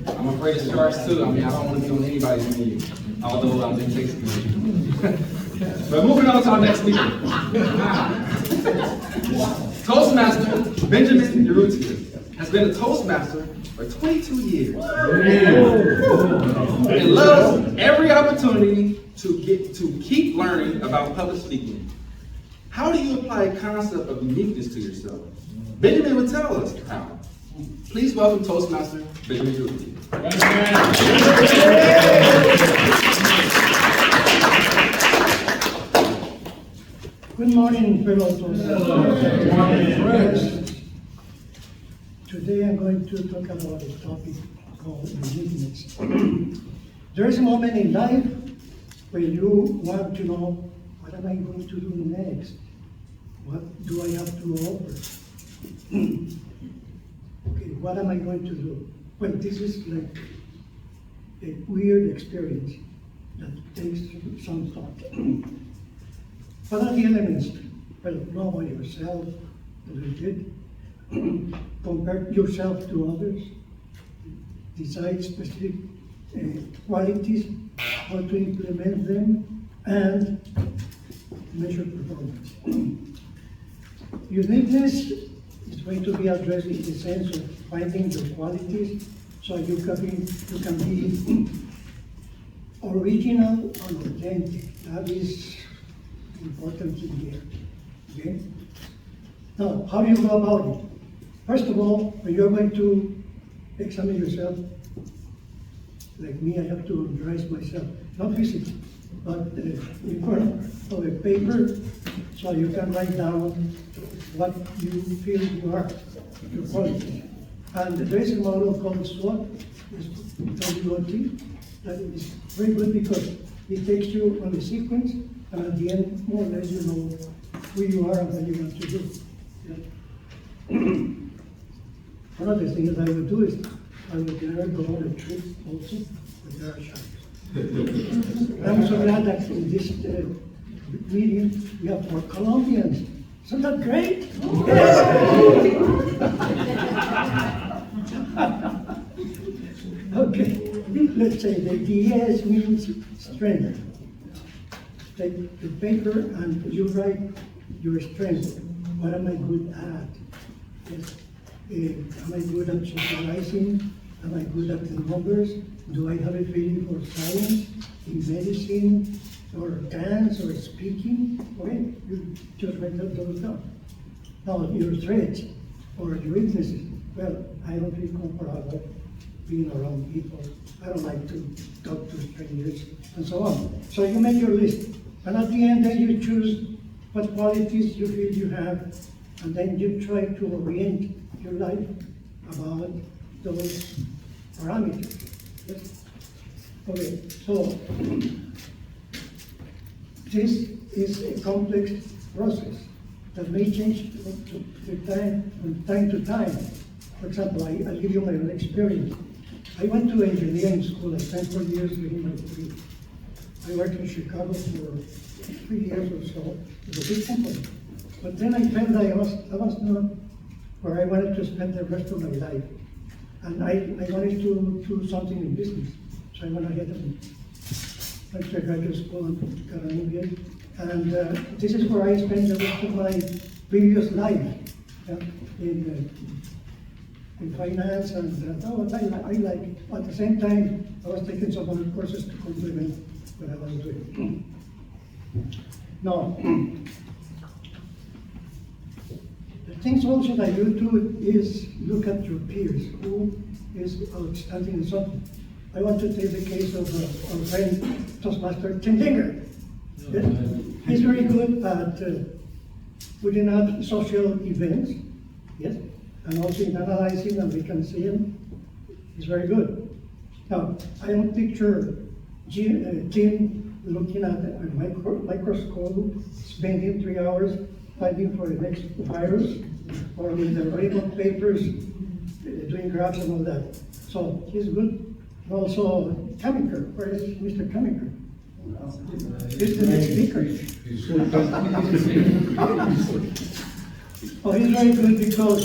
I'm afraid of sharks too. I mean, I don't want to be on anybody's menu, although I've been tasting it. But moving on to our next speaker. Toastmaster Benjamin Urrutia has been a Toastmaster for 22 years. And loves every opportunity to keep learning about public speaking. How do you apply a concept of uniqueness to yourself? Benjamin will tell us how. Please welcome Toastmaster Benjamin Urrutia. Good morning, fellow Toastmasters. Today I'm going to talk about a topic called uniqueness. There is a moment in life where you want to know, what am I going to do next? What do I have to offer? Okay, what am I going to do? Well, this is like a weird experience that takes some thought. What are the elements? Well, know about yourself a little bit, compare yourself to others, decide specific qualities, how to implement them, and measure performance. Uniqueness is going to be addressed in the sense of finding your qualities so you can be original and authentic. That is important in here. Okay? Now, how do you go about it? First of all, when you're going to examine yourself, like me, I have to dress myself, not physically, but in front of a paper, so you can write down what you feel you are, your qualities. And there is a model called SWOT, SWOT, that is very good because it takes you on the sequence, and at the end, more or less, you know who you are and what you want to do. Yeah. One of the things I would do is I would never go on a trip also with there are sharks. I'm so glad that in this meeting we have 4 Colombians. Isn't that great? Okay, let's say the DS means strength. Take the paper and you write your strength. What am I good at? Yes. Am I good at socializing? Am I good at the numbers? Do I have a feeling for science, in medicine, or dance, or speaking? Okay, you just write those down. Now, your threats or your weaknesses. Well, I don't feel comfortable being around people. I don't like to talk to strangers, and so on. So you make your list. And at the end, then you choose what qualities you feel you have, and then you try to orient your life about those parameters. Yes? Okay, so this is a complex process that may change from time to time. For example, I'll give you my own experience. I went to engineering school. I spent 4 years getting my degree. I worked in Chicago for 3 years or so. It was a big company. But then I felt I was not where I wanted to spend the rest of my life. And I wanted to do something in business. So I went ahead and went to graduate school and got an MBA. And this is where I spent the rest of my previous life, in finance, and I like it. At the same time, I was taking some other courses to complement what I was doing. Now, the things also that you do is look at your peers, who is outstanding in something. I want to take the case of our friend Toastmaster Tim Dinger. He's very good at putting out social events, yes, and also in analyzing, and we can see him. He's very good. Now, I don't picture Tim looking at a microscope, spending 3 hours fighting for the next virus, or with the ribbon papers, doing graphs and all that. So he's good. Also, Kamiker, where is Mr. Kamiker? He's the next speaker. Oh, he's very good because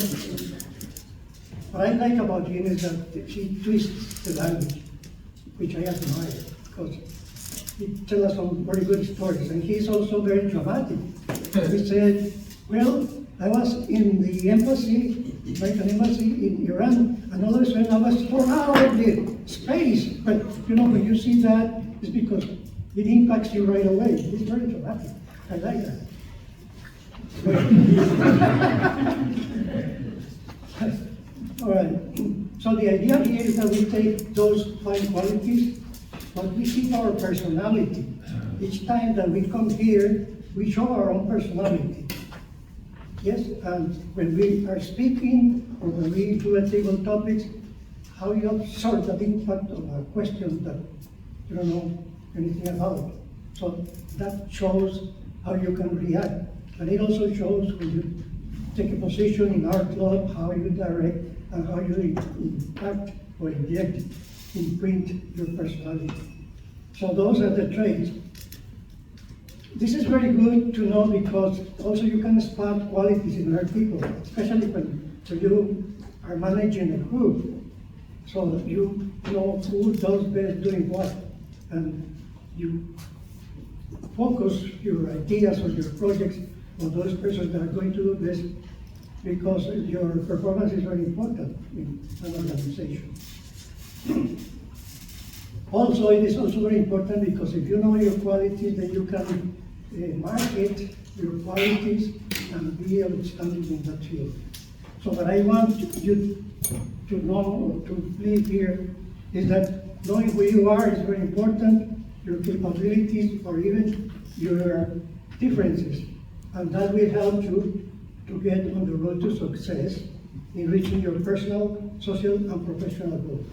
What I like about him is that he twists the language, which I admire, because he tells us some very good stories, and he's also very dramatic. He said, well, I was in the embassy, American embassy in Iran, and all of a sudden I was thrown out of the space. But you know, when you see that, it's because it impacts you right away. It's very dramatic. I like that. All right. So the idea here is that we take those fine qualities, but we keep our personality. Each time that we come here, we show our own personality. Yes, and when we are speaking or when we do a table topics, how you absorb the impact of a question that you don't know anything about. So that shows how you can react. And it also shows when you take a position in our club, how you direct and how you impact or inject, imprint your personality. So those are the traits. This is very good to know because also you can spot qualities in other people, especially when you are managing a group. So that you know who does best doing what, and you focus your ideas or your projects on those persons that are going to do this, because your performance is very important in an organization. Also, it is also very important because if you know your qualities, then you can market your qualities and be outstanding in that field. So what I want you to know or to believe here is that knowing who you are is very important, your capabilities or even your differences. And that will help you to get on the road to success in reaching your personal, social, and professional goals.